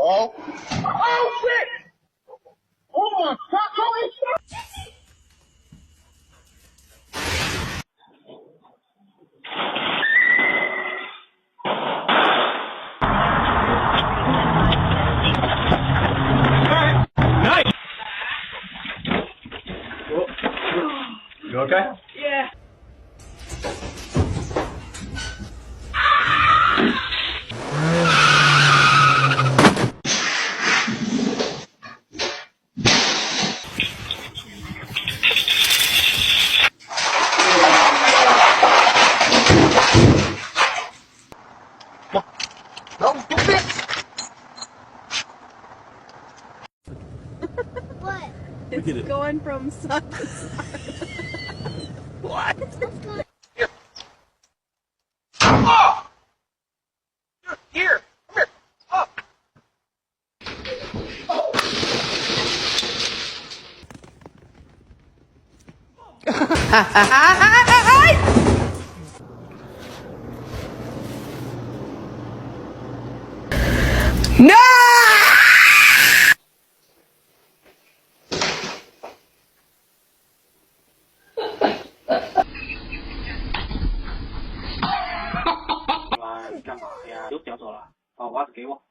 Oh! Oh shit! Oh my god! Holy shit! Nice! You okay? Yeah. No, stupid! What? It's going from side to side. What? Oh! Here! Come here! Oh! No! Anh 干嘛呀？又叼走了，把袜子给我。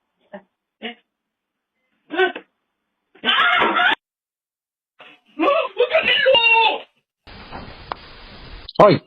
Oi!